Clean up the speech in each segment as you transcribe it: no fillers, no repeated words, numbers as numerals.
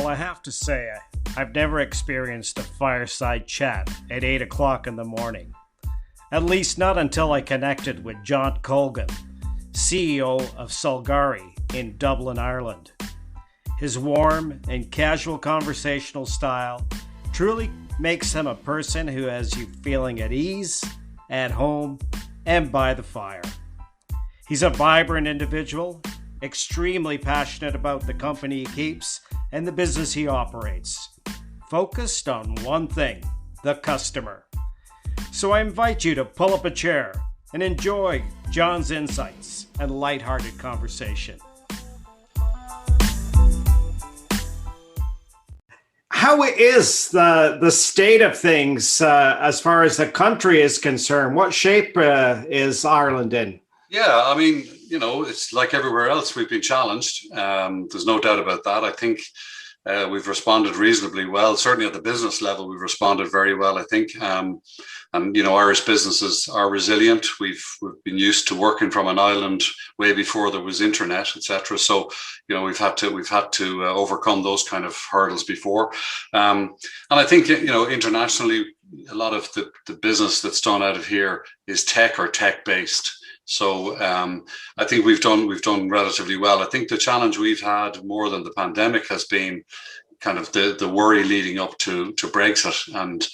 Well, I have to say, I've never experienced a fireside chat at 8 o'clock in the morning. At least not until I connected with John Colgan, CEO of Solgari in Dublin, Ireland. His warm and casual conversational style truly makes him a person who has you feeling at ease, at home, and by the fire. He's a vibrant individual, extremely passionate about the company he keeps and the business he operates, focused on one thing, the customer. So I invite you to pull up a chair and enjoy John's insights and lighthearted conversation. How is the state of things as far as the country is concerned? What shape is Ireland in? Yeah, I mean, it's like everywhere else, we've been challenged. There's no doubt about that. I think we've responded reasonably well. Certainly at the business level, we've responded very well, I think. Irish businesses are resilient. We've been used to working from an island way before there was internet, etc. So, we've had to overcome those kind of hurdles before. And I think, internationally, a lot of the business that's done out of here is tech or tech based. So I think we've done relatively well. I think the challenge we've had more than the pandemic has been kind of the worry leading up to Brexit. And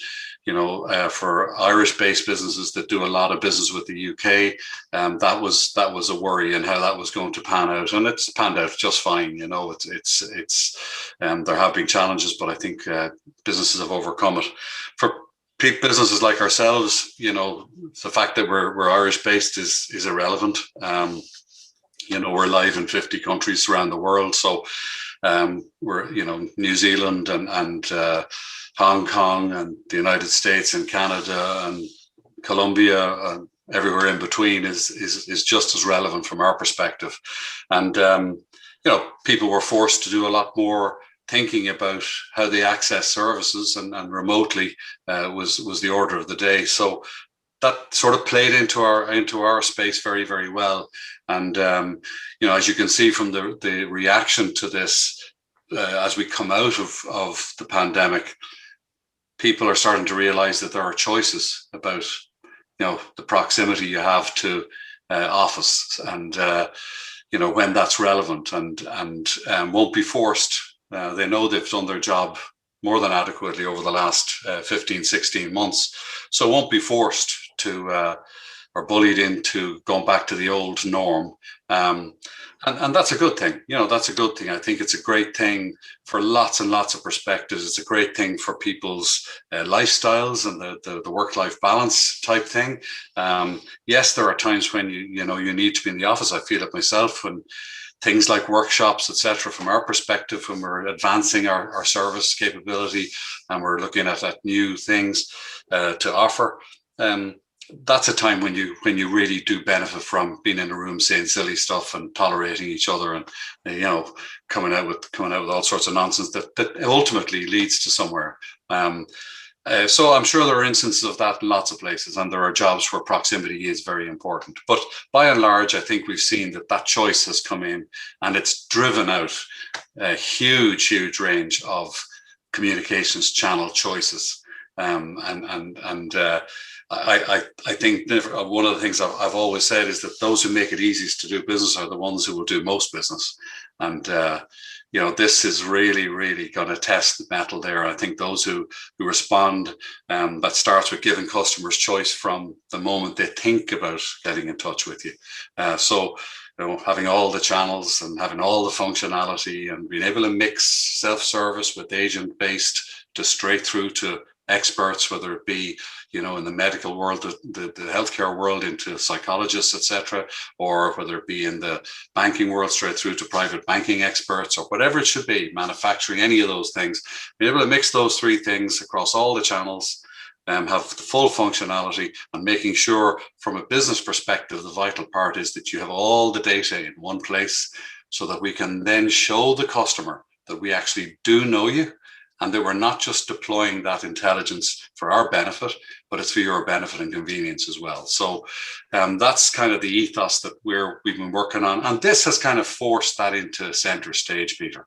for Irish-based businesses that do a lot of business with the UK, that was a worry and how that was going to pan out, and it's panned out just fine. There have been challenges, but I think businesses have overcome it. For businesses like ourselves, the fact that we're Irish-based is irrelevant. We're live in 50 countries around the world, so we're New Zealand and Hong Kong and the United States and Canada and Colombia and everywhere in between is just as relevant from our perspective. And people were forced to do a lot more thinking about how they access services and remotely was the order of the day. So that sort of played into our space very, very well. And as you can see from the reaction to this as we come out of the pandemic, people are starting to realize that there are choices about the proximity you have to office and when that's relevant and won't be forced. They know they've done their job more than adequately over the last 15, 16 months. So won't be forced to or bullied into going back to the old norm. And that's a good thing. That's a good thing. I think it's a great thing for lots and lots of perspectives. It's a great thing for people's lifestyles and the work-life balance type thing. Yes, there are times when you need to be in the office. I feel it myself when things like workshops, etc. From our perspective, when we're advancing our service capability and we're looking at new things to offer. That's a time when you really do benefit from being in a room saying silly stuff and tolerating each other and coming out with all sorts of nonsense that ultimately leads to somewhere. So I'm sure there are instances of that in lots of places, and there are jobs where proximity is very important. But by and large, I think we've seen that choice has come in, and it's driven out a huge range of communications channel choices. I think one of the things I've always said is that those who make it easiest to do business are the ones who will do most business. And, this is really, really going to test the mettle there. I think those who respond, that starts with giving customers choice from the moment they think about getting in touch with you. So having all the channels and having all the functionality and being able to mix self-service with agent-based to straight through to experts, whether it be in the medical world, the healthcare world, into psychologists, etc., or whether it be in the banking world, straight through to private banking experts, or whatever it should be, manufacturing, any of those things. Being able to mix those three things across all the channels, have the full functionality, and making sure from a business perspective, the vital part is that you have all the data in one place so that we can then show the customer that we actually do know you, and that we're not just deploying that intelligence for our benefit, but it's for your benefit and convenience as well. So that's kind of the ethos that we've been working on. And this has kind of forced that into center stage, Peter.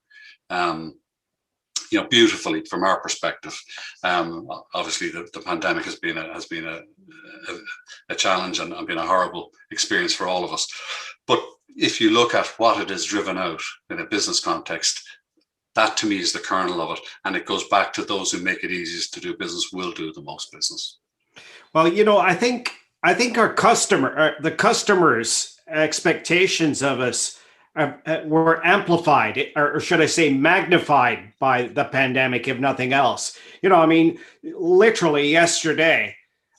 beautifully from our perspective. Obviously, the pandemic has been a challenge and been a horrible experience for all of us. But if you look at what it has driven out in a business context, that to me is the kernel of it, and it goes back to those who make it easiest to do business will do the most business. Well, I think our the customers' expectations of us were amplified, or should I say magnified, by the pandemic, if nothing else. Literally yesterday,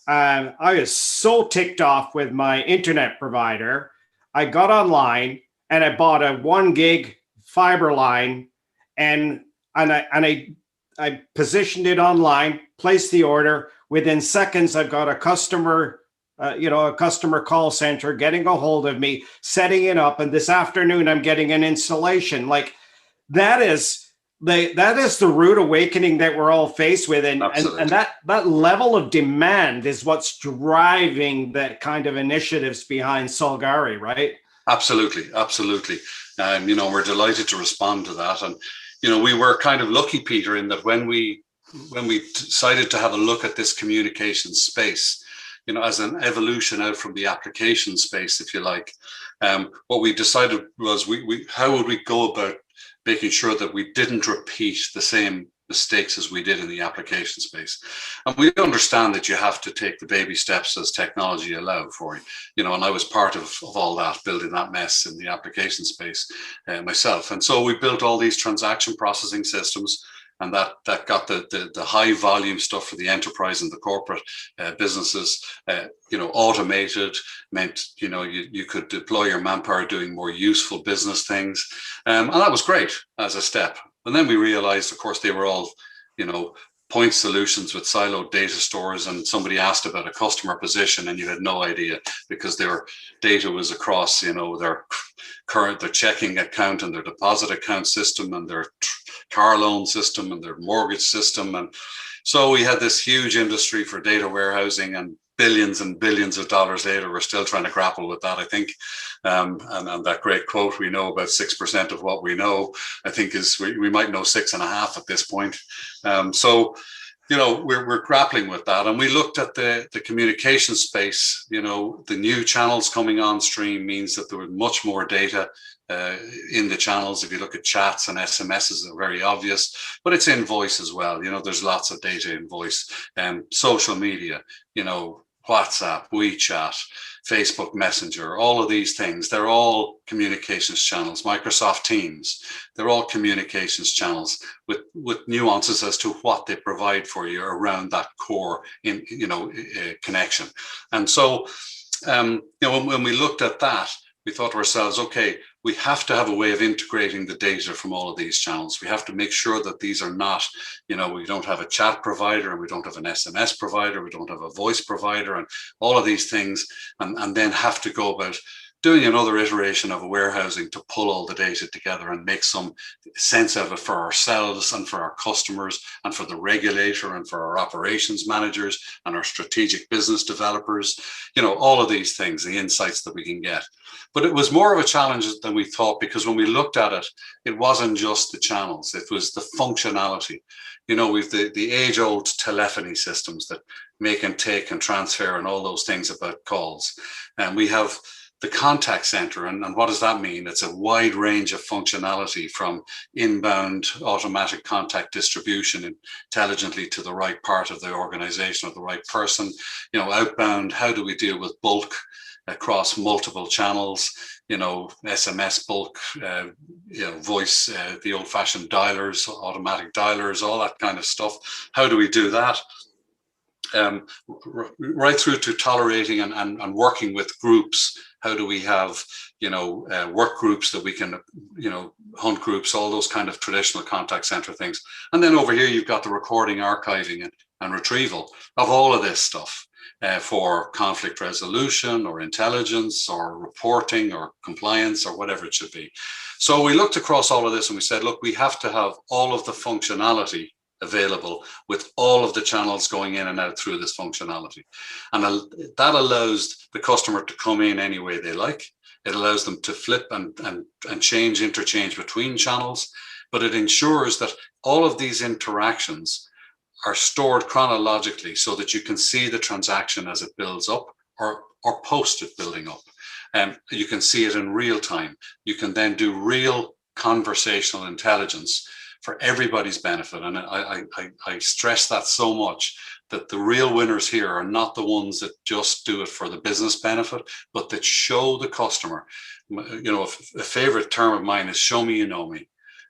I was so ticked off with my internet provider. I got online and I bought a 1 gig fiber line, and I positioned it online, placed the order. Within seconds, I've got a customer call center getting a hold of me, setting it up, and this afternoon I'm getting an installation. Like, that is the rude awakening that we're all faced with, and that level of demand is what's driving that kind of initiatives behind Solgari, right? Absolutely. We're delighted to respond to that, and we were kind of lucky, Peter, in that when we decided to have a look at this communication space, as an evolution out from the application space, if you like, what we decided was how would we go about making sure that we didn't repeat the same mistakes as we did in the application space. And we understand that you have to take the baby steps as technology allows for you, and I was part of all that, building that mess in the application space myself. And so we built all these transaction processing systems, and that got the high volume stuff for the enterprise and the corporate businesses, automated, meant, you could deploy your manpower doing more useful business things. And that was great as a step. And then we realized, of course, they were all, point solutions with siloed data stores, and somebody asked about a customer position and you had no idea, because their data was across, their checking account and their deposit account system and their car loan system and their mortgage system. And so we had this huge industry for data warehousing, and billions and billions of dollars later, we're still trying to grapple with that, I think. And that great quote, we know about 6% of what we know, I think is we might know 6.5 at this point. So we're grappling with that. And we looked at the communication space. The new channels coming on stream means that there was much more data in the channels. If you look at chats and SMSs, are very obvious, but it's in voice as well. There's lots of data in voice, and social media, WhatsApp, WeChat, Facebook Messenger, all of these things, they're all communications channels. Microsoft Teams, they're all communications channels with nuances as to what they provide for you around that core connection. And so when we looked at that, we thought to ourselves, okay, we have to have a way of integrating the data from all of these channels. We have to make sure that these are not, we don't have a chat provider, and we don't have an SMS provider, we don't have a voice provider, and all of these things, and then have to go about doing another iteration of a warehousing to pull all the data together and make some sense of it for ourselves and for our customers and for the regulator and for our operations managers and our strategic business developers, all of these things, the insights that we can get. But it was more of a challenge than we thought, because when we looked at it, it wasn't just the channels, it was the functionality. We've the age-old telephony systems that make and take and transfer and all those things about calls. And we have the contact center. And what does that mean? It's a wide range of functionality, from inbound automatic contact distribution intelligently to the right part of the organization or the right person. Outbound, how do we deal with bulk across multiple channels? SMS bulk, voice, the old-fashioned dialers, automatic dialers, all that kind of stuff. How do we do that? Right through to tolerating and working with groups. How do we have, work groups that we can, hunt groups, all those kind of traditional contact center things. And then over here, you've got the recording, archiving, and retrieval of all of this stuff for conflict resolution or intelligence or reporting or compliance or whatever it should be. So we looked across all of this and we said, look, we have to have all of the functionality available with all of the channels going in and out through this functionality. And that allows the customer to come in any way they like. It allows them to flip and interchange between channels. but it ensures that all of these interactions are stored chronologically so that you can see the transaction as it builds up or post it building up. You can see it in real time. You can then do real conversational intelligence for everybody's benefit. And I stress that so much, that the real winners here are not the ones that just do it for the business benefit, but that show the customer. You know, a favorite term of mine is show me you know me.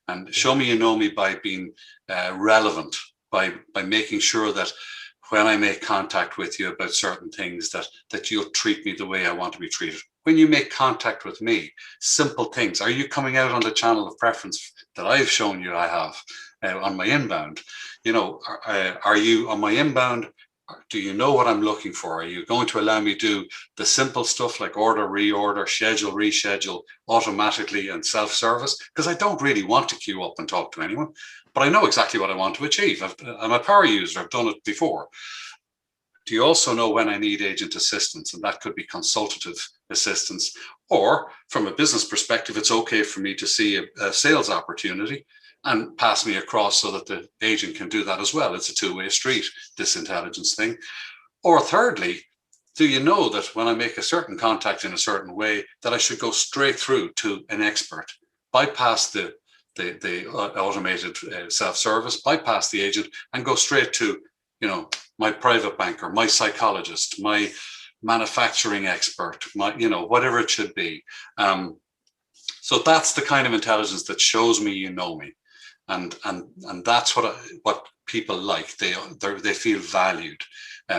And show me you know me by being relevant, by making sure that when I make contact with you about certain things, that you'll treat me the way I want to be treated. When you make contact with me, simple things. Are you coming out on the channel of preference that I've shown you I have on my inbound? You know, are you on my inbound? Do you know what I'm looking for? Are you going to allow me to do the simple stuff like order, reorder, schedule, reschedule automatically and self-service? Because I don't really want to queue up and talk to anyone, but I know exactly what I want to achieve. I'm a power user. I've done it before. Do you also know when I need agent assistance? And that could be consultative assistance. Or from a business perspective, it's okay for me to see a sales opportunity and pass me across so that the agent can do that as well. It's a two-way street, this intelligence thing. Or thirdly, do you know that when I make a certain contact in a certain way, that I should go straight through to an expert, bypass the automated self-service, bypass the agent, and go straight to, you know, my private banker, my psychologist, my manufacturing expert, my, you know, whatever it should be. So that's the kind of intelligence that shows me you know me. And that's what people like. They feel valued,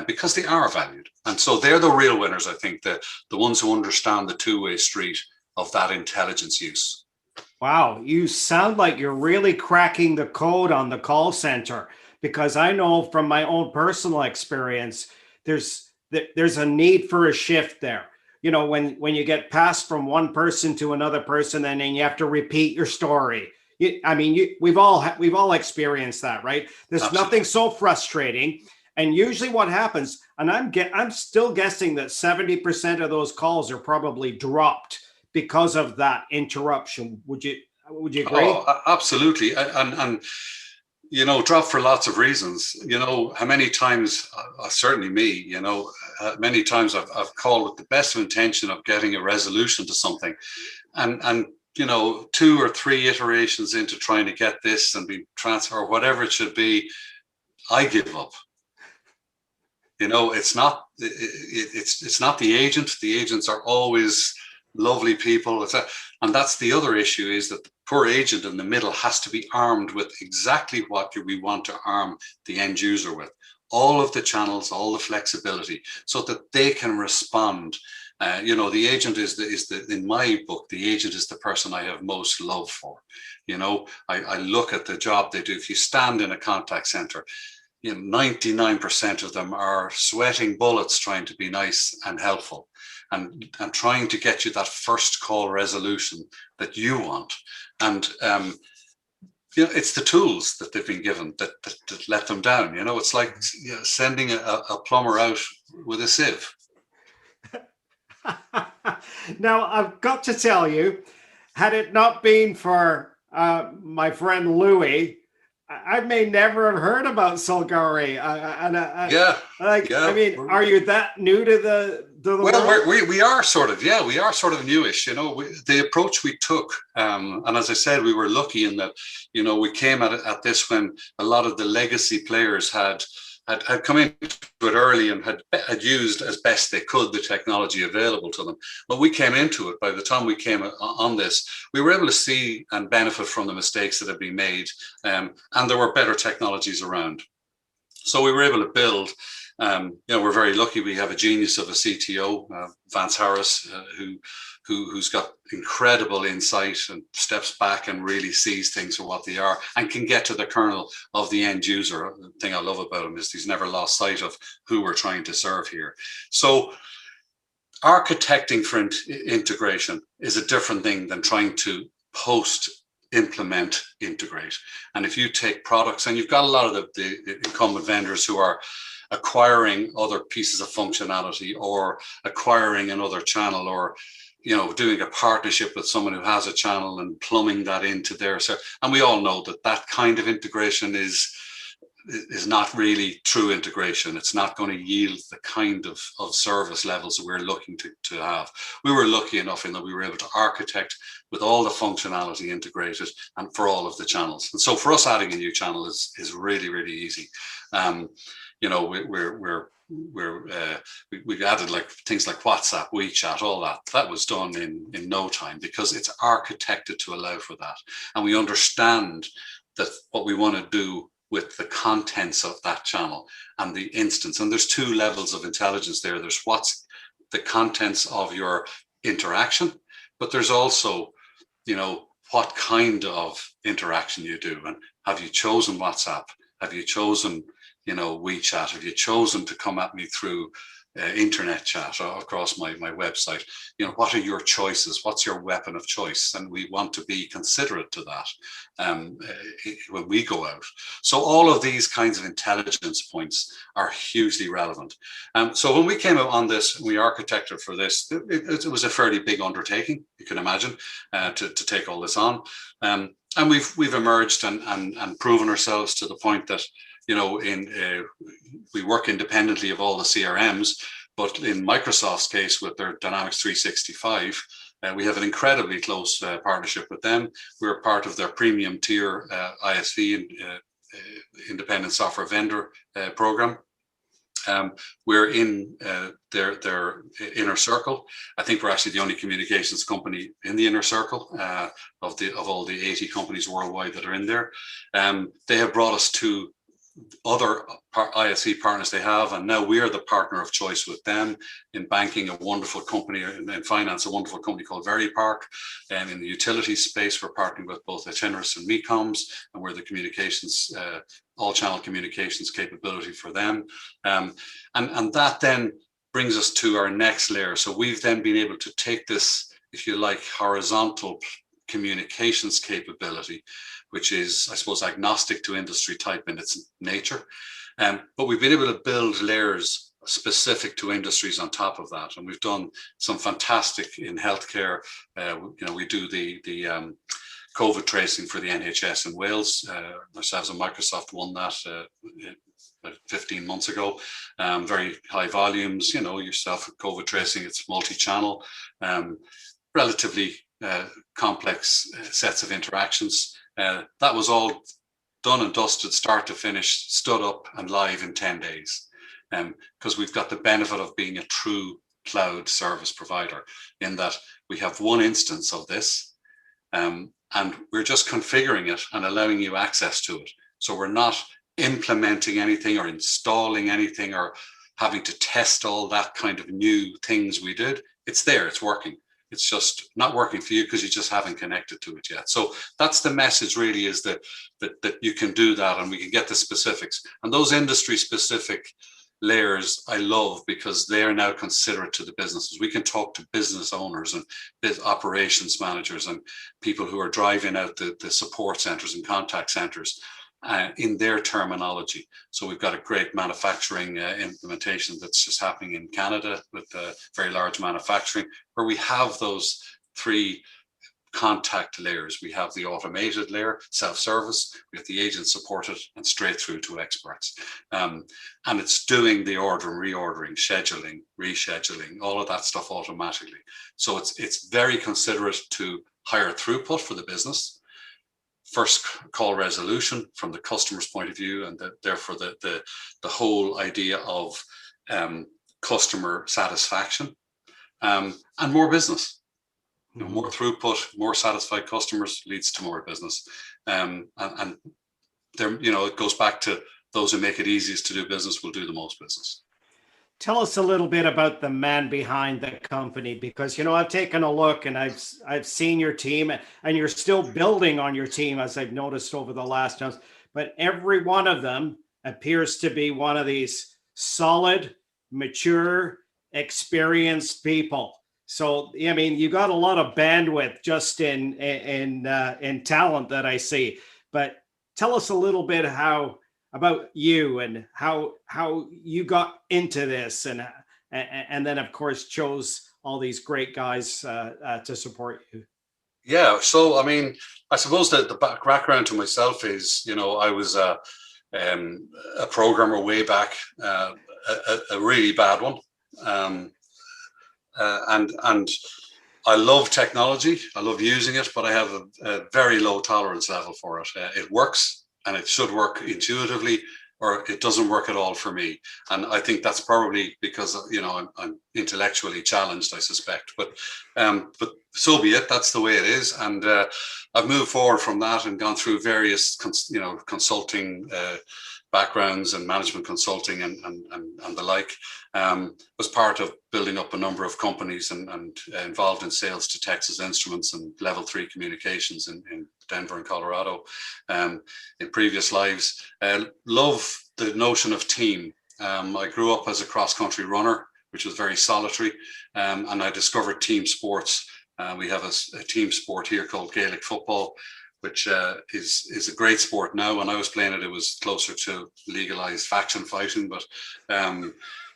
because they are valued. And so they're the real winners, I think, the ones who understand the two-way street of that intelligence use. Wow, you sound like you're really cracking the code on the call center, because I know from my own personal experience, there's a need for a shift there. You know, when you get passed from one person to another person, and then you have to repeat your story. We've all experienced that, right? There's Absolutely. Nothing so frustrating. And usually what happens, and I'm still guessing that 70% of those calls are probably dropped because of that interruption. Would you agree? Oh, absolutely. And you know, drop for lots of reasons. You know, how many times, certainly me, you know, many times I've called with the best of intention of getting a resolution to something, and you know, 2 or 3 iterations into trying to get this and be transferred or whatever it should be, I give up. You know, it's not the agent. The agents are always lovely people. And that's the other issue, is that the poor agent in the middle has to be armed with exactly what we want to arm the end user with. All of the channels, all the flexibility, so that they can respond. You know, the agent is in my book, the agent is the person I have most love for. You know, I look at the job they do. If you stand in a contact center, you know, 99% of them are sweating bullets trying to be nice and helpful, and trying to get you that first call resolution that you want. And you know, it's the tools that they've been given that let them down. You know, it's like, you know, sending a plumber out with a sieve. Now, I've got to tell you, had it not been for my friend Louis, I may never have heard about Solgari. I mean, are you that new to the well, world? we are sort of newish. You know, the approach we took, and as I said, we were lucky in that, you know, we came at this when a lot of the legacy players had come into it early and had used as best they could the technology available to them. But we came into it, by the time we came on this, we were able to see and benefit from the mistakes that had been made, and there were better technologies around. So we were able to build. You know, we're very lucky. We have a genius of a CTO, Vance Harris, who's got incredible insight and steps back and really sees things for what they are and can get to the kernel of the end user. The thing I love about him is he's never lost sight of who we're trying to serve here. So architecting for integration is a different thing than trying to implement, integrate. And if you take products, and you've got a lot of the incumbent vendors who are acquiring other pieces of functionality or acquiring another channel, or doing a partnership with someone who has a channel and plumbing that into their service. And we all know that kind of integration is not really true integration. It's not going to yield the kind of service levels that we're looking to have. We were lucky enough in that we were able to architect with all the functionality integrated and for all of the channels. And so for us, adding a new channel is really, really easy. We added like things like WhatsApp, WeChat, all that. That was done in no time because it's architected to allow for that. And we understand that what we want to do with the contents of that channel and the instance. And there's two levels of intelligence there. There's what's the contents of your interaction, but there's also, what kind of interaction you do. And have you chosen WhatsApp? Have you chosen, WeChat? Have you chosen to come at me through internet chat or across my website? What are your choices? What's your weapon of choice? And we want to be considerate to that when we go out. So all of these kinds of intelligence points are hugely relevant. So when we came out on this, we architected for this, it was a fairly big undertaking, you can imagine, to take all this on. And we've emerged and proven ourselves to the point that we work independently of all the CRMs, but in Microsoft's case with their Dynamics 365, we have an incredibly close partnership with them. We're part of their premium tier ISV, independent software vendor program. We're in their inner circle. I think we're actually the only communications company in the inner circle of all the 80 companies worldwide that are in there. They have brought us to other ISV partners they have, and now we are the partner of choice with them. In banking, a wonderful company, in finance, a wonderful company called Verypark, and in the utilities space, we're partnering with both Itinerus and Mecoms, and we're the communications, all-channel communications capability for them. And that then brings us to our next layer. So we've then been able to take this, if you like, horizontal communications capability, which is, I suppose, agnostic to industry type in its nature. But we've been able to build layers specific to industries on top of that. And we've done some fantastic in healthcare. We do the COVID tracing for the NHS in Wales. Ourselves and Microsoft won that 15 months ago. Very high volumes, yourself with COVID tracing, it's multi-channel, relatively complex sets of interactions. That was all done and dusted, start to finish, stood up and live in 10 days. Because we've got the benefit of being a true cloud service provider in that we have one instance of this, and we're just configuring it and allowing you access to it. So we're not implementing anything or installing anything or having to test all that kind of new things we did. It's there, it's working. It's just not working for you because you just haven't connected to it yet. So that's the message really, is that you can do that and we can get the specifics. And those industry specific layers I love because they are now considerate to the businesses. We can talk to business owners and operations managers and people who are driving out the support centers and contact centers in their terminology. So we've got a great manufacturing implementation that's just happening in Canada with very large manufacturing, where we have those three contact layers. We have the automated layer, self-service, we have the agent supported, and straight through to experts. And it's doing the ordering, reordering, scheduling, rescheduling, all of that stuff automatically. So it's very considerate to higher throughput for the business, first call resolution from the customer's point of view, and therefore the whole idea of customer satisfaction, and more business. More throughput, more satisfied customers leads to more business, and there, it goes back to those who make it easiest to do business will do the most business. Tell us a little bit about the man behind the company, because I've taken a look and I've seen your team, and you're still building on your team, as I've noticed over the last months. But every one of them appears to be one of these solid, mature, experienced people. So you got a lot of bandwidth just in talent that I see. But tell us a little bit about you and how you got into this, and then of course chose all these great guys to support you? Yeah, so I mean, I suppose that the background to myself is, I was a programmer way back, a really bad one, and I love technology. I love using it, but I have a very low tolerance level for it. It works, and it should work intuitively, or it doesn't work at all for me. And I think that's probably because I'm intellectually challenged, I suspect. But so be it. That's the way it is. And I've moved forward from that and gone through various consulting backgrounds and management consulting and the like. Was part of building up a number of companies and involved in sales to Texas Instruments and Level 3 communications in Denver and Colorado in previous lives. Love the notion of team. I grew up as a cross-country runner, which was very solitary, and I discovered team sports. We have a team sport here called Gaelic football, which is a great sport now. When I was playing it, it was closer to legalized faction fighting, but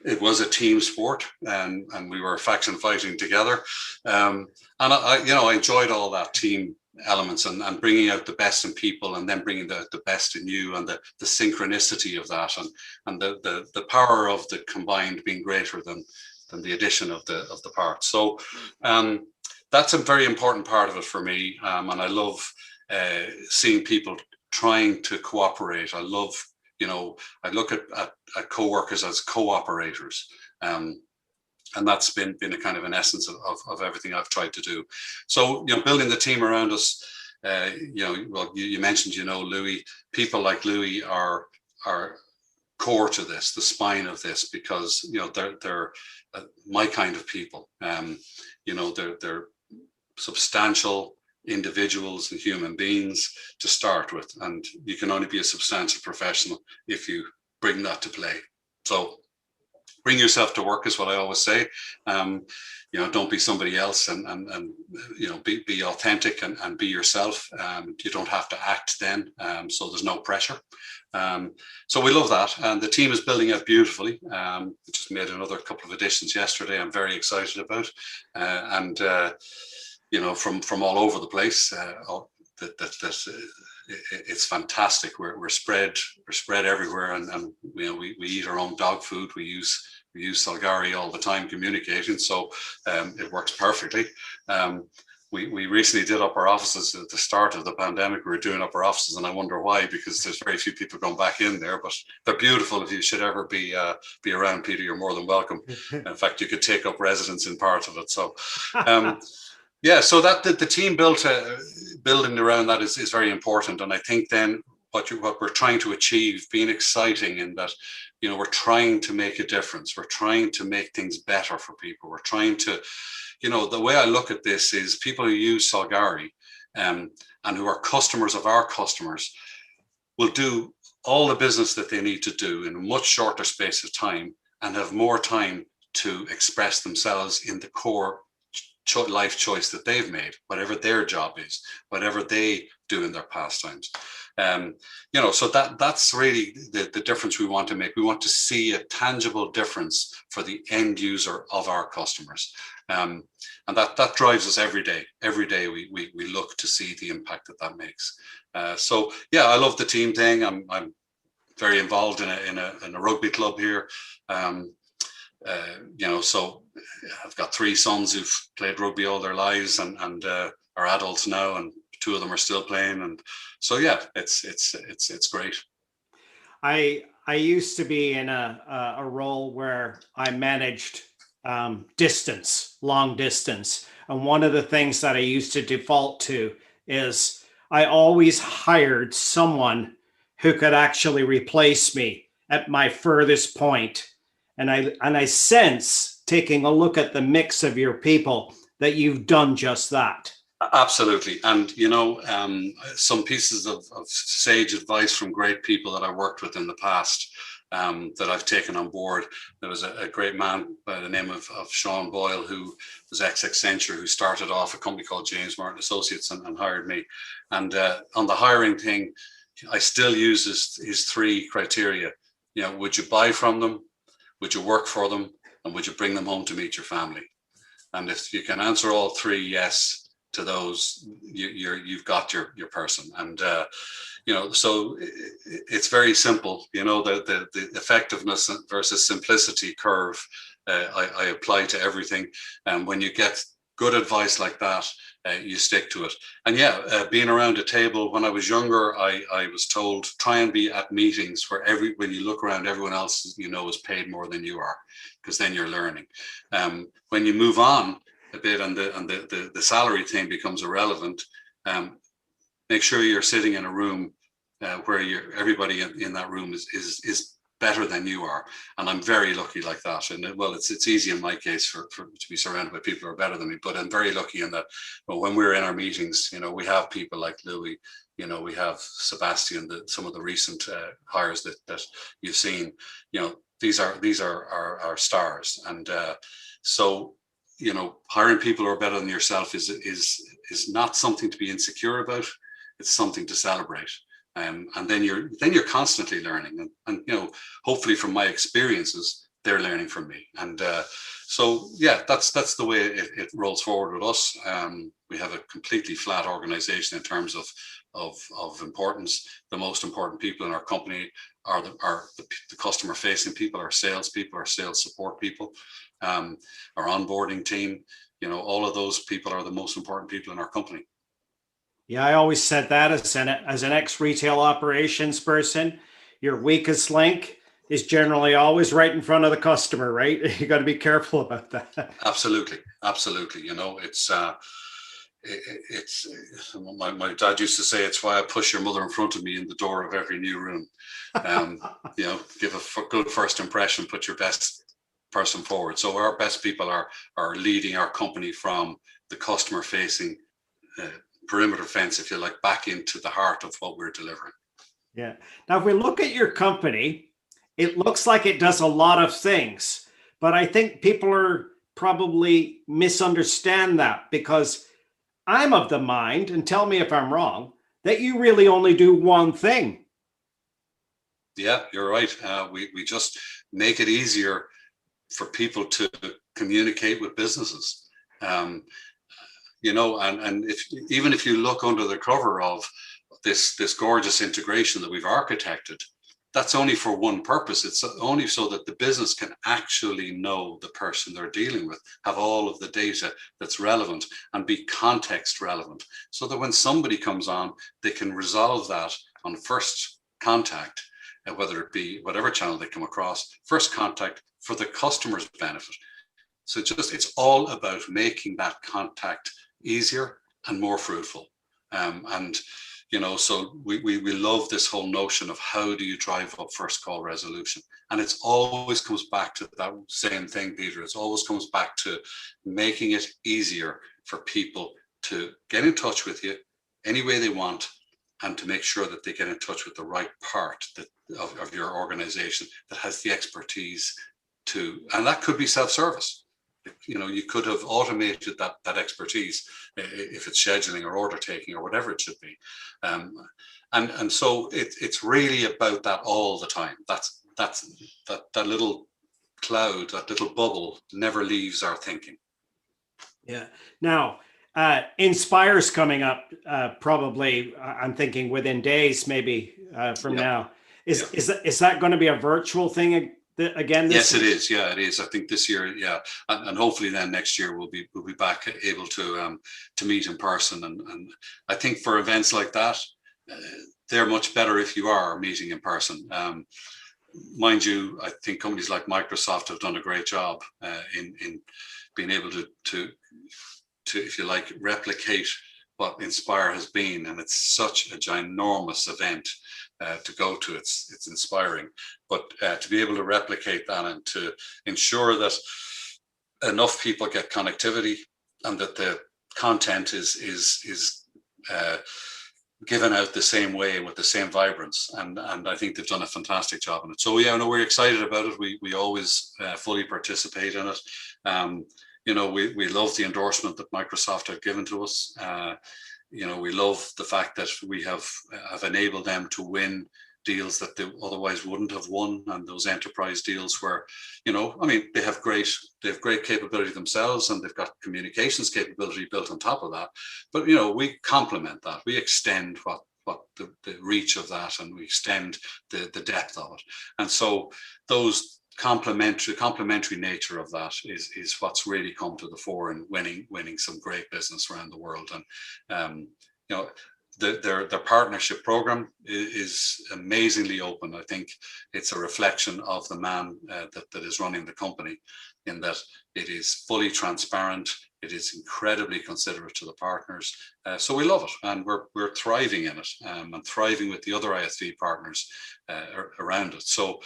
it was a team sport, and we were faction fighting together. And I enjoyed all that team elements and bringing out the best in people, and then bringing the best in you, and the synchronicity of that, and the power of the combined being greater than the addition of the parts. So that's a very important part of it for me, and I love seeing people trying to cooperate. I love, I look at co-workers as co-operators, and that's been a kind of an essence of everything I've tried to do. So, building the team around us, you mentioned, Louis. People like Louis are core to this, the spine of this, because they're my kind of people. They're substantial individuals and human beings to start with, and you can only be a substantial professional if you bring that to play. So bring yourself to work is what I always say. Don't be somebody else, and be authentic and be yourself. You don't have to act then, so there's no pressure. So we love that, and the team is building out beautifully. We just made another couple of additions yesterday. I'm very excited about, and from all over the place. It's fantastic. We're spread everywhere, and we eat our own dog food. We use Solgari all the time communicating, so it works perfectly. We recently did up our offices at the start of the pandemic. We were doing up our offices, and I wonder why, because there's very few people going back in there, but they're beautiful. If you should ever be around, Peter, you're more than welcome. In fact, you could take up residence in part of it. So yeah, so that the team building around that is very important. And I think then what we're trying to achieve, being exciting in that, we're trying to make a difference. We're trying to make things better for people. We're trying to, the way I look at this is people who use Solgari and who are customers of our customers will do all the business that they need to do in a much shorter space of time, and have more time to express themselves in the core life choice that they've made, whatever their job is, whatever they do in their pastimes. So that's really the difference we want to make. We want to see a tangible difference for the end user of our customers. And that drives us every day. Every day we look to see the impact that makes. So yeah, I love the team thing. I'm very involved in a rugby club here. So I've got 3 sons who've played rugby all their lives and are adults now, and 2 of them are still playing. And so, yeah, it's great. I used to be in a role where I managed long distance. And one of the things that I used to default to is I always hired someone who could actually replace me at my furthest point. And I sense, taking a look at the mix of your people, that you've done just that. Absolutely. And, some pieces of sage advice from great people that I worked with in the past that I've taken on board. There was a great man by the name of Sean Boyle, who was ex-Accenture, who started off a company called James Martin Associates and hired me. And on the hiring thing, I still use his 3 criteria. Would you buy from them? Would you work for them? And would you bring them home to meet your family? And if you can answer all three yes to those, you've got your person. And so it's very simple. The effectiveness versus simplicity curve I apply to everything. And when you get good advice like that, you stick to it. And being around a table, when I was younger, I was told, try and be at meetings where when you look around, everyone else is paid more than you are, because then you're learning. When you move on a bit and the salary thing becomes irrelevant, make sure you're sitting in a room where everybody in that room is better than you are. And I'm very lucky like that. And it's easy in my case to be surrounded by people who are better than me, but I'm very lucky in that when we're in our meetings, we have people like Louis, we have Sebastian, some of the recent hires that you've seen, these are our stars. And so hiring people who are better than yourself is not something to be insecure about. It's something to celebrate. And then you're constantly learning, and hopefully from my experiences, they're learning from me. And that's the way it rolls forward with us. We have a completely flat organization in terms of importance. The most important people in our company are the customer facing people, our sales people, our sales support people, our onboarding team. All of those people are the most important people in our company. Yeah, I always said that as an ex-retail operations person, your weakest link is generally always right in front of the customer, right? You got to be careful about that. Absolutely. It's my dad used to say, it's why I push your mother in front of me in the door of every new room. Give a good first impression, put your best person forward. So our best people are leading our company from the customer facing perimeter fence, if you like, back into the heart of what we're delivering. Yeah. Now, if we look at your company, it looks like it does a lot of things, but I think people are probably misunderstand that, because I'm of the mind, and tell me if I'm wrong, that you really only do one thing. Yeah, you're right. We just make it easier for people to communicate with businesses. And even if you look under the cover of this gorgeous integration that we've architected, that's only for one purpose. It's only so that the business can actually know the person they're dealing with, have all of the data that's relevant, and be context relevant, so that when somebody comes on, they can resolve that on first contact, whether it be whatever channel they come across, first contact for the customer's benefit. So it's all about making that contact easier and more fruitful. So we love this whole notion of how do you drive up first call resolution. And it's always comes back to that same thing, Peter. It always comes back to making it easier for people to get in touch with you any way they want, and to make sure that they get in touch with the right part of your organization that has the expertise and that could be self-service. You could have automated that expertise if it's scheduling or order taking or whatever it should be. And so it's really about that all the time. That little cloud, that little bubble never leaves our thinking. Yeah. Now, Inspire's coming up probably, I'm thinking within days, maybe from now. Is that going to be a virtual thing again? Yes, it is. Yeah, it is. I think this year, and hopefully then next year we'll be back able to meet in person. And I think for events like that, they're much better if you are meeting in person. Mind you, I think companies like Microsoft have done a great job in being able to, if you like, replicate what Inspire has been. And it's such a ginormous event to go to. It's inspiring, but to be able to replicate that and to ensure that enough people get connectivity and that the content is given out the same way with the same vibrance, and I think they've done a fantastic job in it. So we're excited about it. We always fully participate in it. We love the endorsement that Microsoft have given to us. We love the fact that we have enabled them to win deals that they otherwise wouldn't have won, and those enterprise deals where, they have great capability themselves, and they've got communications capability built on top of that. But we complement that. We extend what the reach of that, and we extend the depth of it. And so those complementary nature of that is what's really come to the fore in winning some great business around the world. And their partnership program is amazingly open. I think it's a reflection of the man that is running the company, in that it is fully transparent. It is incredibly considerate to the partners. So we love it, and we're thriving in it, and thriving with the other ISV partners around it. So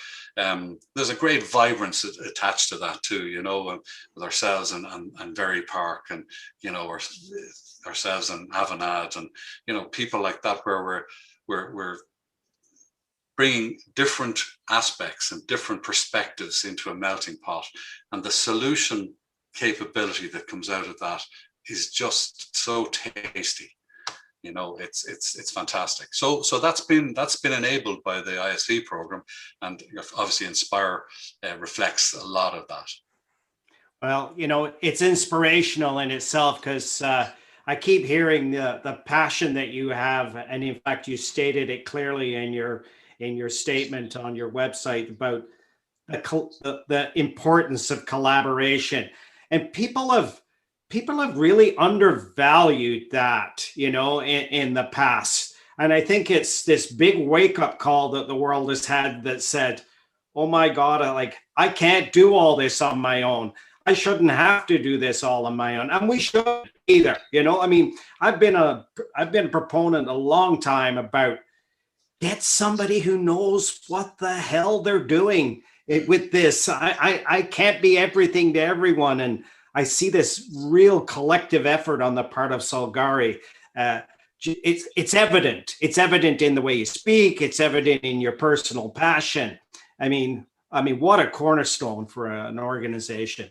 there's a great vibrance attached to that too, with ourselves and Very Park, and ourselves and Avanade, and people like that, where we're bringing different aspects and different perspectives into a melting pot, and the solution capability that comes out of that is just so tasty. It's fantastic. So that's been enabled by the ISV program, and obviously Inspire reflects a lot of that. Well, it's inspirational in itself, because I keep hearing the passion that you have, and in fact, you stated it clearly in your statement on your website about the importance of collaboration. And people have really undervalued that, in the past. And I think it's this big wake-up call that the world has had that said, oh my God, I can't do all this on my own. I shouldn't have to do this all on my own. And we shouldn't either. I've been a proponent a long time about get somebody who knows what the hell they're doing with this. I can't be everything to everyone. And I see this real collective effort on the part of Solgari. It's evident. It's evident in the way you speak. It's evident in your personal passion. I mean, what a cornerstone for an organization.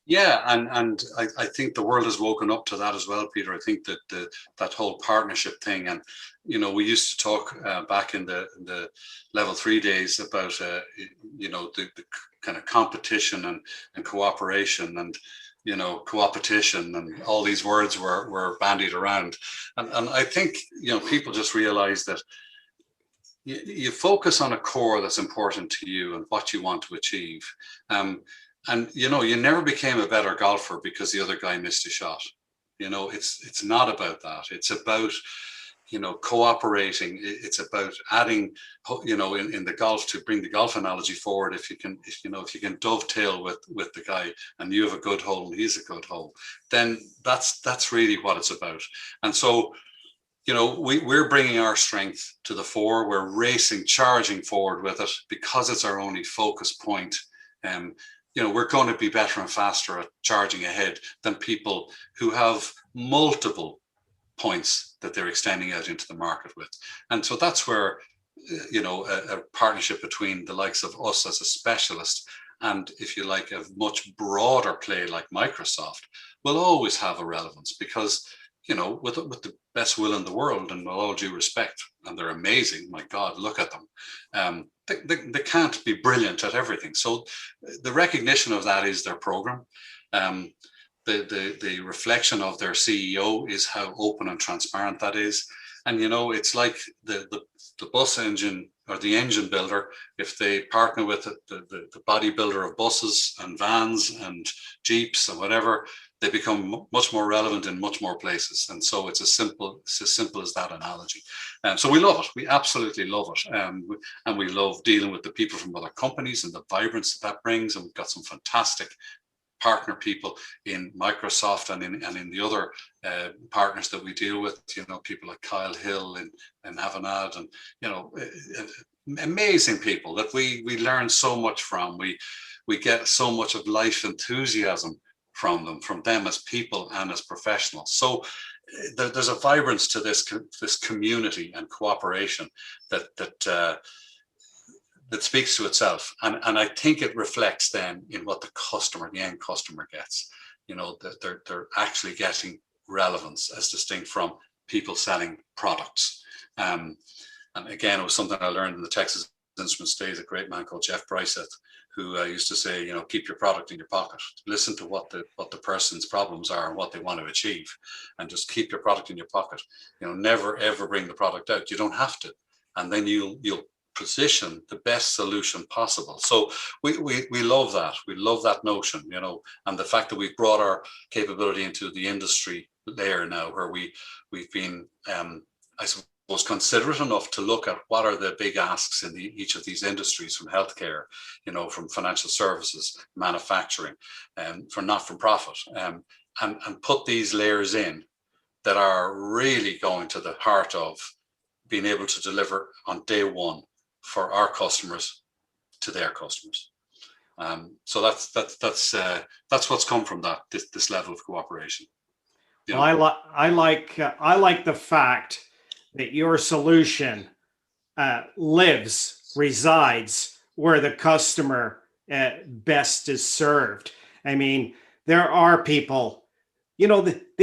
Yeah, and I think the world has woken up to that as well, Peter. I think that that whole partnership thing, and we used to talk back in the level 3 days about the kind of competition and cooperation, and co-opetition, and all these words were bandied around, and I think people just realize that you focus on a core that's important to you and what you want to achieve. And you never became a better golfer because the other guy missed a shot. It's not about that. It's about cooperating. It's about adding, in the golf, to bring the golf analogy forward. If you can dovetail with the guy, and you have a good hole and he's a good hole, then that's really what it's about. And so we're bringing our strength to the fore. We're charging forward with it, because it's our only focus point. We're going to be better and faster at charging ahead than people who have multiple points that they're extending out into the market with. And so that's where, a partnership between the likes of us as a specialist, and, if you like, a much broader play like Microsoft, will always have a relevance, because, with the best will in the world, and with all due respect, and they're amazing, my God, look at them. They can't be brilliant at everything. So the recognition of that is their program. The reflection of their CEO is how open and transparent that is. And, it's like the bus engine, or the engine builder. If they partner with the bodybuilder of buses and vans and Jeeps and whatever, they become much more relevant in much more places. And so it's as simple as that analogy. So we love it. We absolutely love it. And we love dealing with the people from other companies and the vibrance that brings. And we've got some fantastic partner people in Microsoft and in the other partners that we deal with, people like Kyle Hill and Avanade, and amazing people that we learn so much from. We get so much of life enthusiasm from them as people and as professionals. So there's a vibrance to this community and cooperation that speaks to itself, and I think it reflects then in what the end customer gets. That they're actually getting relevance, as distinct from people selling products. And again, it was something I learned in the Texas Instruments days. A great man called Jeff Bryseth, who used to say, keep your product in your pocket. Listen to what the person's problems are and what they want to achieve, and just keep your product in your pocket. Never ever bring the product out. You don't have to, and then you'll position the best solution possible. So we love that. We love that notion, and the fact that we've brought our capability into the industry layer now, where we've been, I suppose, considerate enough to look at what are the big asks in each of these industries, from healthcare, from financial services, manufacturing, for not-for-profit, and put these layers in that are really going to the heart of being able to deliver on day one for our customers to their customers. So that's what's come from this level of cooperation. Well, I like the fact that your solution resides where the customer best is served. I mean, there are people, they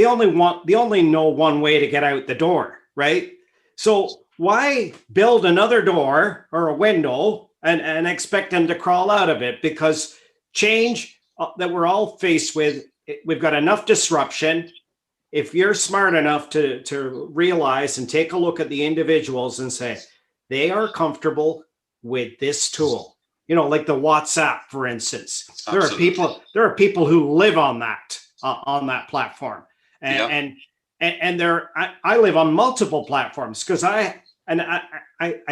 only know one way to get out the door, right? So why build another door or a window and expect them to crawl out of it? Because change that we're all faced with, we've got enough disruption. If you're smart enough to realize and take a look at the individuals and say, they are comfortable with this tool, like the WhatsApp, for instance. Absolutely. There are people who live on that platform. And I live on multiple platforms because I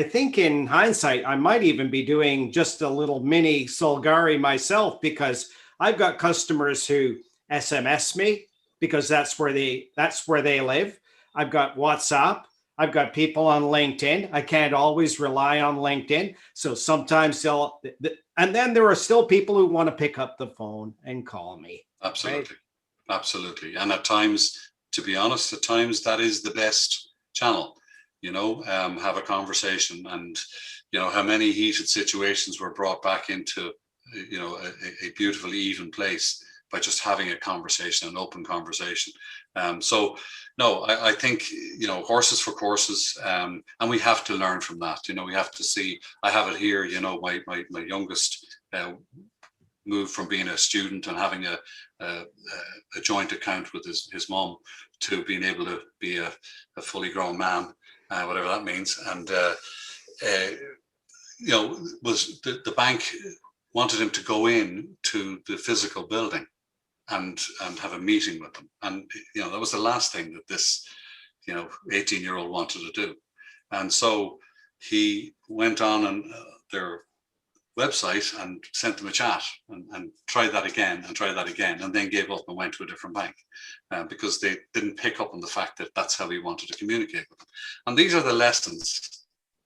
think in hindsight, I might even be doing just a little mini Solgari myself, because I've got customers who SMS me because that's where they live. I've got WhatsApp. I've got people on LinkedIn. I can't always rely on LinkedIn. So sometimes and then there are still people who want to pick up the phone and call me. Absolutely. Right? Absolutely. And at times, to be honest, that is the best channel, have a conversation. And, how many heated situations were brought back into, a beautiful, even place by just having a conversation, an open conversation. So, no, I think, horses for courses, and we have to learn from that. We have to see, I have it here, my youngest moved from being a student and having a joint account with his mom to being able to be a fully grown man, whatever that means. And, was the bank wanted him to go in to the physical building and have a meeting with them. And, that was the last thing that this, 18-year-old wanted to do. And so he went on their website and sent them a chat and tried that again and then gave up and went to a different bank because they didn't pick up on the fact that that's how he wanted to communicate with them. And these are the lessons,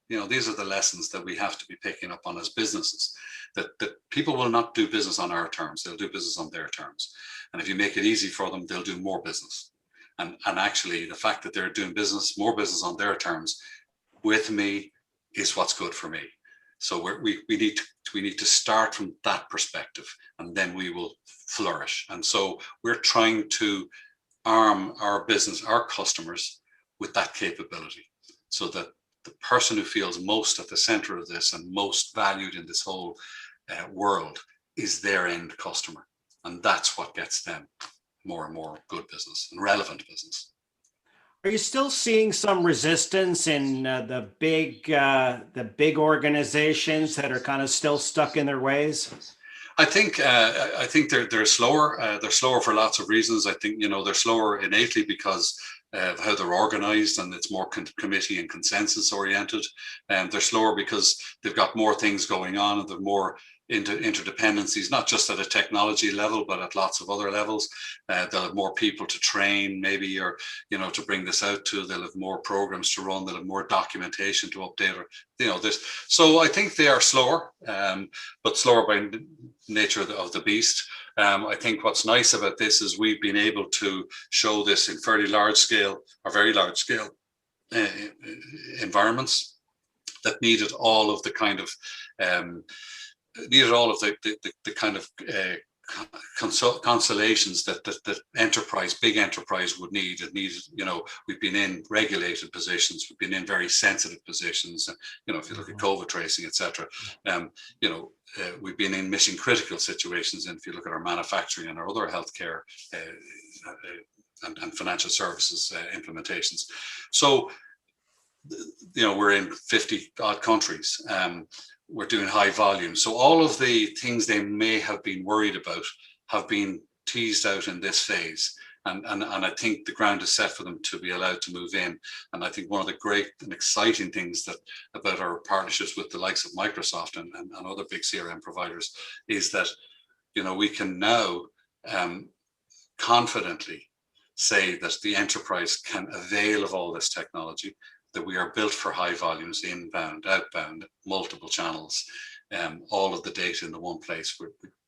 that we have to be picking up on as businesses, that people will not do business on our terms. They'll do business on their terms. And if you make it easy for them, they'll do more business. And actually the fact that they're doing more business on their terms with me is what's good for me. So we need to start from that perspective, and then we will flourish. And so we're trying to arm our business, our customers, with that capability, so that the person who feels most at the center of this and most valued in this whole world is their end customer. And that's what gets them more and more good business and relevant business. Are you still seeing some resistance in the big organizations that are kind of still stuck in their ways? I think they're slower. They're slower for lots of reasons. I think they're slower innately because of how they're organized, and it's more committee and consensus oriented. And they're slower because they've got more things going on, and they're more interdependencies, not just at a technology level, but at lots of other levels. They'll have more people to train, maybe, or to bring this out to. They'll have more programs to run. They'll have more documentation to update, or this. So I think they are slower, but slower by nature of the beast. I think what's nice about this is we've been able to show this in very large scale environments that needed all of the kind of consolations that big enterprise would need. It needs, we've been in regulated positions, we've been in very sensitive positions. If you look at COVID tracing, etc. We've been in mission critical situations, and if you look at our manufacturing and our other healthcare and financial services implementations. So, we're in 50 odd countries. We're doing high volume. So all of the things they may have been worried about have been teased out in this phase. And I think the ground is set for them to be allowed to move in. And I think one of the great and exciting things about our partnerships with the likes of Microsoft and other big CRM providers is that, we can now confidently say that the enterprise can avail of all this technology, that we are built for high volumes, inbound, outbound, multiple channels, all of the data in the one place.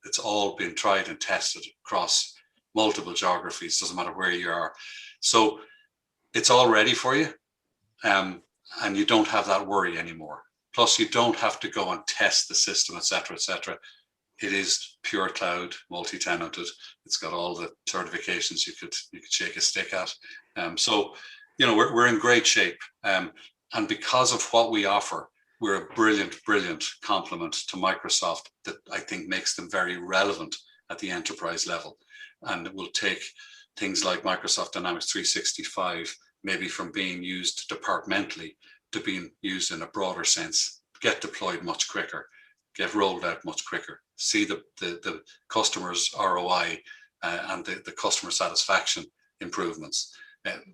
It's all been tried and tested across multiple geographies, doesn't matter where you are. So it's all ready for you, and you don't have that worry anymore. Plus, you don't have to go and test the system, etc., etc. It is pure cloud, multi-tenanted. It's got all the certifications you could shake a stick at. So we're in great shape. And because of what we offer, we're a brilliant complement to Microsoft that I think makes them very relevant at the enterprise level. And it will take things like Microsoft Dynamics 365, maybe from being used departmentally to being used in a broader sense, get deployed much quicker, get rolled out much quicker, see the customer's ROI and the customer satisfaction improvements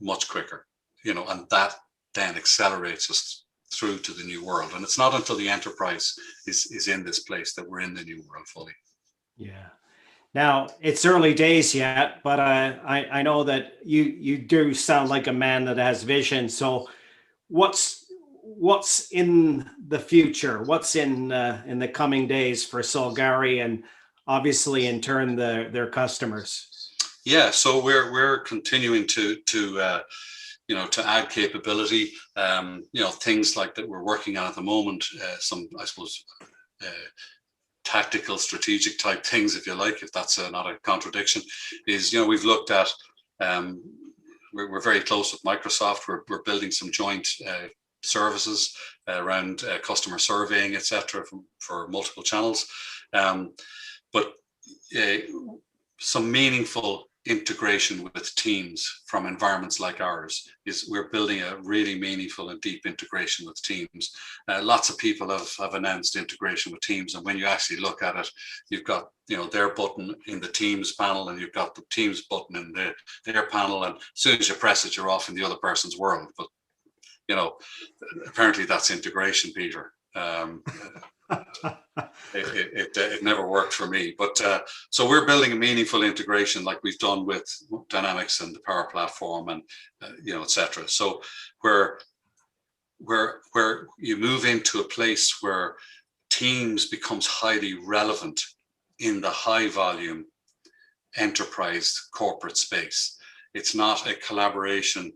much quicker. And that then accelerates us through to the new world. And it's not until the enterprise is in this place that we're in the new world fully. Yeah. Now, it's early days yet, but I know that you do sound like a man that has vision. So what's in the future? What's in the coming days for Solgari, and obviously in turn their customers? Yeah, so we're continuing to add capability, things like that we're working on at the moment, some, I suppose, tactical, strategic type things, if you like, if that's not a contradiction, is, we've looked at, we're very close with Microsoft. We're building some joint services around customer surveying, etc., for multiple channels. But some meaningful integration with teams from environments like ours is we're building a really meaningful and deep integration with teams. Lots of people have announced integration with teams, and when you actually look at it, you've got their button in the Teams panel, and you've got the Teams button in their panel, and as soon as you press it, you're off in the other person's world. But apparently that's integration, Peter. It never worked for me, but so we're building a meaningful integration like we've done with Dynamics and the Power Platform, and etc. So where you move into a place where Teams becomes highly relevant in the high volume enterprise corporate space. It's not a collaboration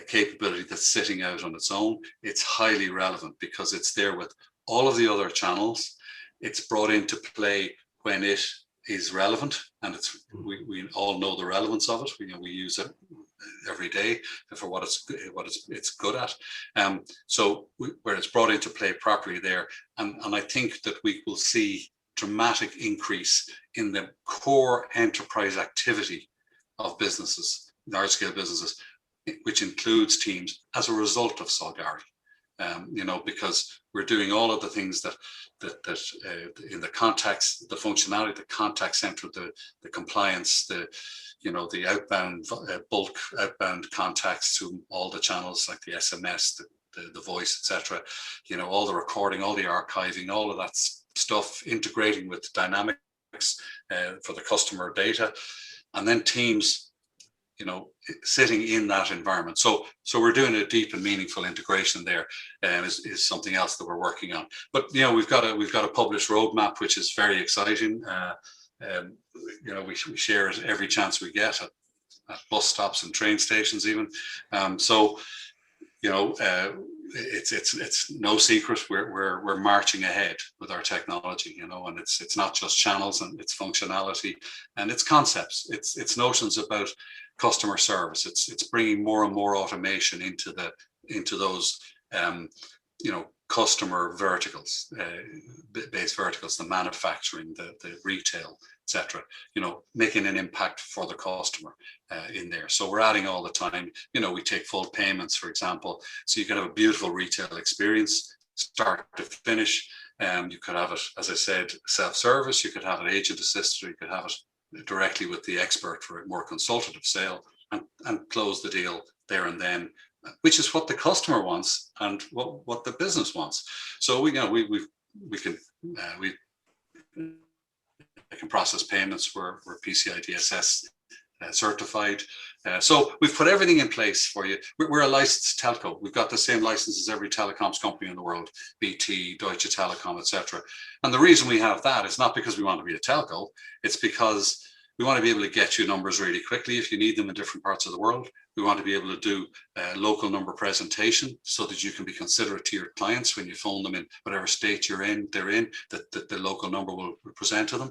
capability that's sitting out on its own. It's highly relevant because it's there with all of the other channels. It's brought into play when it is relevant, and we all know the relevance of it. We use it every day for what it's good at. So where it's brought into play properly there, and I think that we will see dramatic increase in the core enterprise activity of businesses, large scale businesses, which includes Teams, as a result of Solgari. Because we're doing all of the things that in the context, the functionality, the contact center, the compliance, the outbound bulk outbound contacts to all the channels like the SMS, the voice, etc. All the recording, all the archiving, all of that stuff, integrating with Dynamics for the customer data, and then Teams, sitting in that environment. So we're doing a deep and meaningful integration there, is something else that we're working on. But we've got a published roadmap, which is very exciting. We share it every chance we get at bus stops and train stations even. So It's no secret we're marching ahead with our technology, and it's not just channels, and it's functionality, and it's concepts, it's notions about customer service. It's bringing more and more automation into those customer verticals, based verticals, the manufacturing, the retail, etc. Making an impact for the customer in there. So we're adding all the time. We take full payments, for example, so you can have a beautiful retail experience, start to finish. You could have it, as I said, self-service. You could have it agent assisted. You could have it directly with the expert for a more consultative sale, and close the deal there and then, which is what the customer wants and what the business wants. So we can process payments. We're PCI DSS certified. So we've put everything in place for you. We're a licensed telco. We've got the same license as every telecoms company in the world, BT, Deutsche Telekom, etc. And the reason we have that is not because we want to be a telco. It's because we want to be able to get you numbers really quickly if you need them in different parts of the world. We want to be able to do local number presentation so that you can be considerate to your clients when you phone them in whatever state they're in, that the local number will present to them.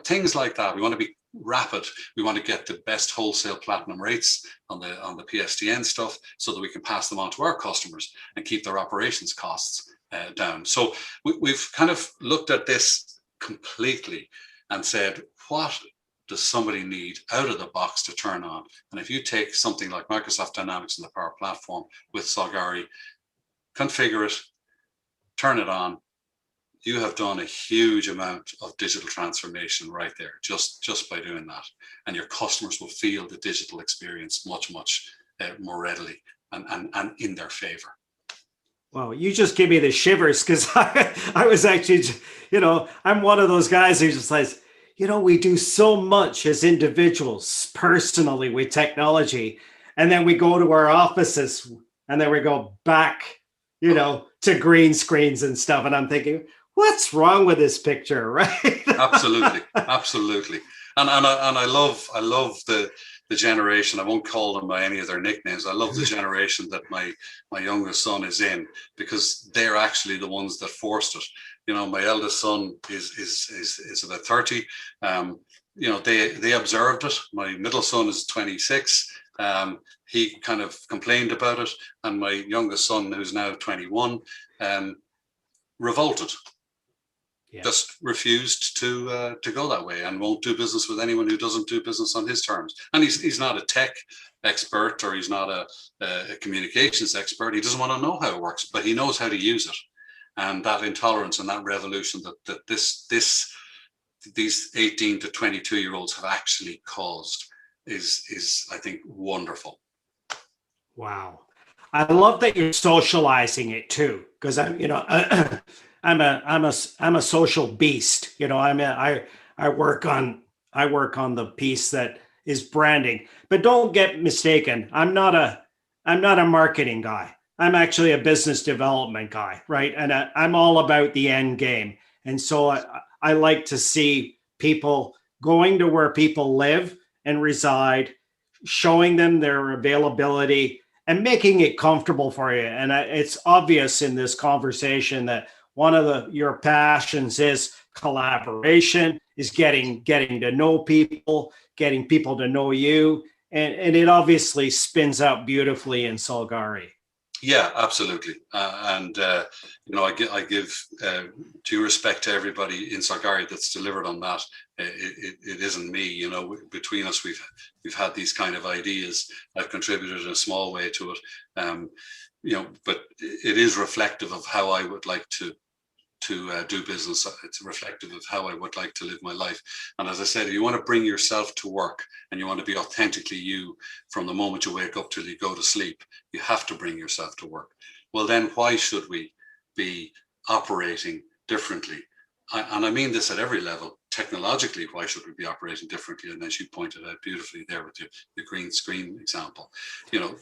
Things like that. We want to be rapid. We want to get the best wholesale platinum rates on the PSTN stuff so that we can pass them on to our customers and keep their operations costs down. So we've kind of looked at this completely and said, what does somebody need out of the box to turn on? And if you take something like Microsoft Dynamics and the Power Platform with Solgari, configure it, turn it on, you have done a huge amount of digital transformation right there, just by doing that. And your customers will feel the digital experience much more readily and in their favor. Wow, you just give me the shivers, because I was actually, I'm one of those guys who just says, we do so much as individuals personally with technology, and then we go to our offices and then we go back, to green screens and stuff. And I'm thinking, what's wrong with this picture, right? Absolutely. And I love the generation. I won't call them by any of their nicknames. I love the generation that my youngest son is in, because they're actually the ones that forced it. My eldest son is about 30. They observed it. My middle son is 26. He kind of complained about it, and my youngest son, who's now 21, revolted. Yeah. Just refused to go that way, and won't do business with anyone who doesn't do business on his terms. And he's not a tech expert, or he's not a communications expert. He doesn't want to know how it works, but he knows how to use it. And that intolerance and that revolution that these 18 to 22-year-olds have actually caused is I think wonderful. Wow, I love that you're socializing it too, because I'm a social beast. I work on the piece that is branding. But don't get mistaken, I'm not a marketing guy. I'm actually a business development guy, right? And I'm all about the end game. And so I like to see people going to where people live and reside, showing them their availability and making it comfortable for you. And it's obvious in this conversation that one of your passions is collaboration, is getting to know people, getting people to know you. And it obviously spins out beautifully in Solgari. Yeah, absolutely. I give due respect to everybody in Solgari that's delivered on that. It isn't me, between us, we've had these kind of ideas. I've contributed in a small way to it. But it is reflective of how I would like to do business. It's reflective of how I would like to live my life. And as I said, if you want to bring yourself to work and you want to be authentically you from the moment you wake up till you go to sleep, you have to bring yourself to work. Well, then why should we be operating differently? And I mean this at every level. Technologically, why should we be operating differently? And as you pointed out beautifully there with the green screen example,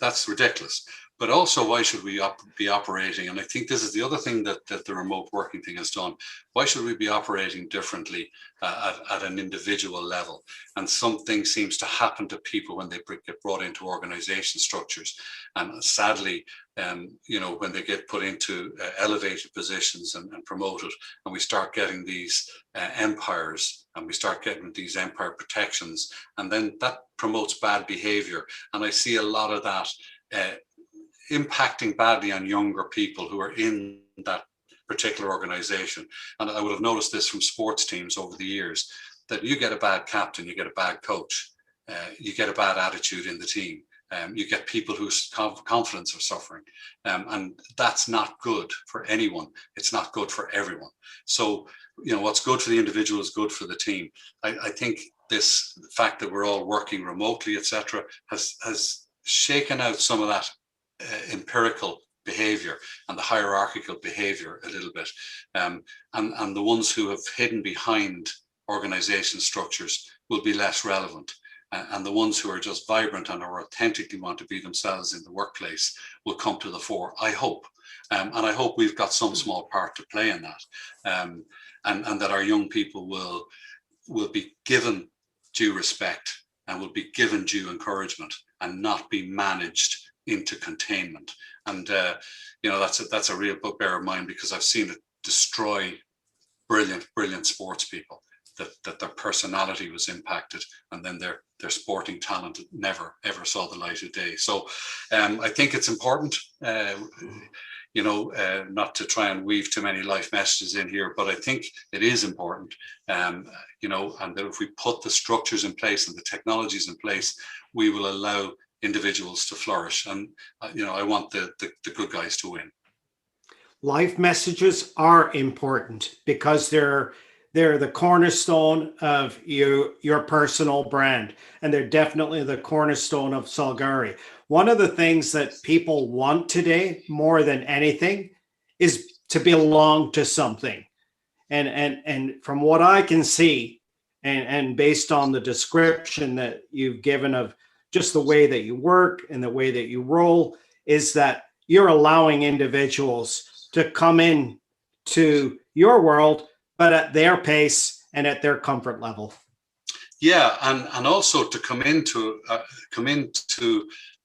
that's ridiculous. But also, why should we be operating? And I think this is the other thing that the remote working thing has done. Why should we be operating differently at an individual level? And something seems to happen to people when they get brought into organization structures. And sadly, when they get put into elevated positions and promoted, and we start getting these empires, and we start getting these empire protections, and then that promotes bad behavior. And I see a lot of that impacting badly on younger people who are in that particular organization. And I would have noticed this from sports teams over the years, that you get a bad captain, you get a bad coach, you get a bad attitude in the team. You get people whose confidence are suffering. And that's not good for anyone. It's not good for everyone. So, what's good for the individual is good for the team. I think this fact that we're all working remotely, etc., has shaken out some of that empirical behavior and the hierarchical behavior a little bit. And the ones who have hidden behind organization structures will be less relevant. And the ones who are just vibrant and are authentically want to be themselves in the workplace will come to the fore, I hope. And I hope we've got some small part to play in that. And that our young people will be given due respect and will be given due encouragement and not be managed into containment. And that's a real bugbear of mine, because I've seen it destroy brilliant sports people, that their personality was impacted, and then their sporting talent never ever saw the light of day. So I think it's important, not to try and weave too many life messages in here, but I think it is important, and that if we put the structures in place and the technologies in place, we will allow individuals to flourish. And I want the good guys to win. Life messages are important because they're the cornerstone of your personal brand, and they're definitely the cornerstone of Solgari. One of the things that people want today more than anything is to belong to something. And from what I can see, and based on the description that you've given of just the way that you work and the way that you roll, is that you're allowing individuals to come in to your world, but at their pace and at their comfort level. Yeah, and also to come into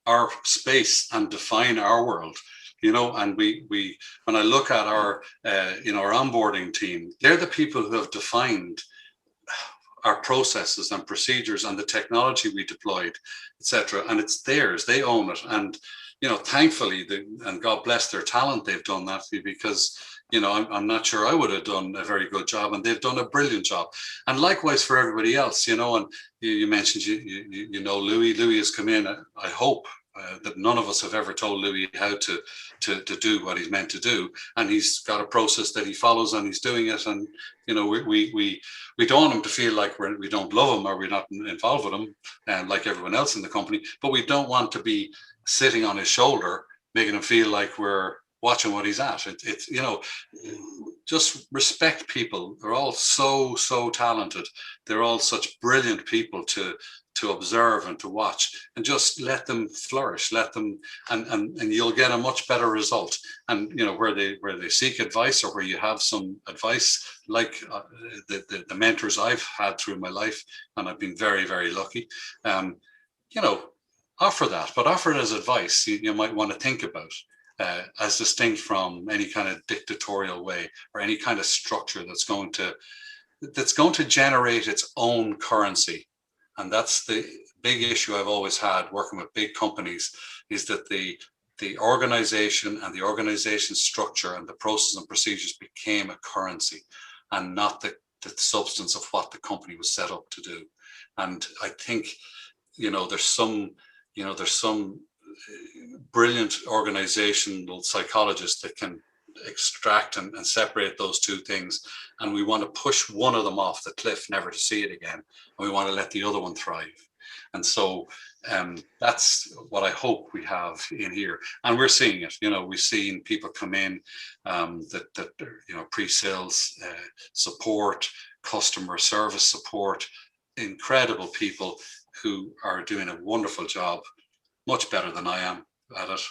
our space and define our world. And we when I look at our onboarding team, they're the people who have defined our processes and procedures and the technology we deployed, etc. And it's theirs; they own it. And thankfully, and God bless their talent, they've done that, because I'm not sure I would have done a very good job, and they've done a brilliant job. And likewise for everybody else, and you mentioned Louis has come in. I hope that none of us have ever told Louis how to do what he's meant to do, and he's got a process that he follows, and he's doing it. And we don't want him to feel like we don't love him or we're not involved with him, and like everyone else in the company. But we don't want to be sitting on his shoulder, making him feel like we're watching what he's at. It's just respect people. They're all so talented. They're all such brilliant people to observe and to watch, and just let them flourish, let them, and you'll get a much better result. And where they seek advice, or where you have some advice, like the mentors I've had through my life, and I've been very, very lucky, offer that, but offer it as advice you might want to think about, as distinct from any kind of dictatorial way or any kind of structure that's going to generate its own currency. And that's the big issue I've always had working with big companies, is that the organization and the organization structure and the process and procedures became a currency, and not the substance of what the company was set up to do. And I think there's some brilliant organizational psychologists that can extract and separate those two things, and we want to push one of them off the cliff, never to see it again, and we want to let the other one thrive. And so that's what I hope we have in here, and we're seeing it. We've seen people come in that pre-sales support, customer service support, incredible people who are doing a wonderful job, much better than I am. at it,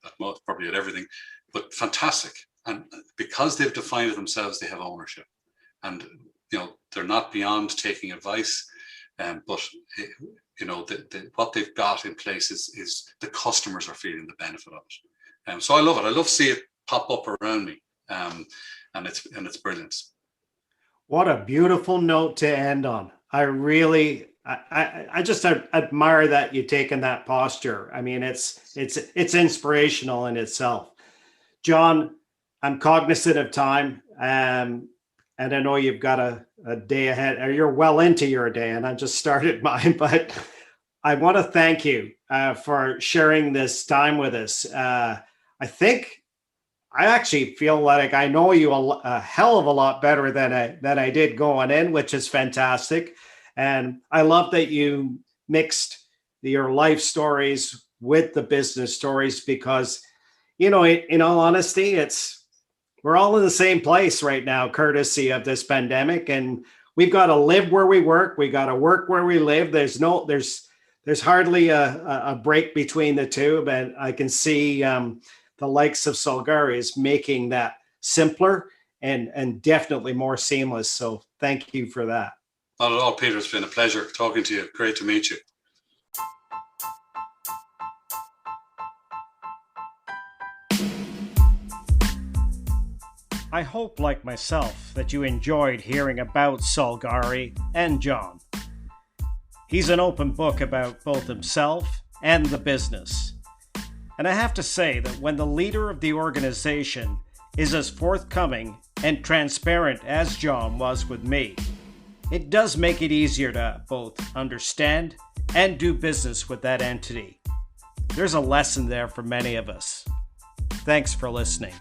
at most, probably at everything, but fantastic. And because they've defined it themselves, they have ownership. And, they're not beyond taking advice, but, what they've got in place is the customers are feeling the benefit of it. So I love it. I love to see it pop up around me. And it's brilliant. What a beautiful note to end on. I just admire that you've taken that posture. I mean, it's inspirational in itself. John, I'm cognizant of time, and I know you've got a day ahead, or you're well into your day, and I just started mine. But I want to thank you for sharing this time with us. I actually feel like I know you a hell of a lot better than I did going in, which is fantastic. And I love that you mixed your life stories with the business stories, because, in all honesty, we're all in the same place right now, courtesy of this pandemic. And we've got to live where we work. We got to work where we live. There's hardly a break between the two, but I can see the likes of Solgari is making that simpler and definitely more seamless. So thank you for that. Not at all, Peter. It's been a pleasure talking to you. Great to meet you. I hope, like myself, that you enjoyed hearing about Solgari and John. He's an open book about both himself and the business. And I have to say that when the leader of the organization is as forthcoming and transparent as John was with me, it does make it easier to both understand and do business with that entity. There's a lesson there for many of us. Thanks for listening.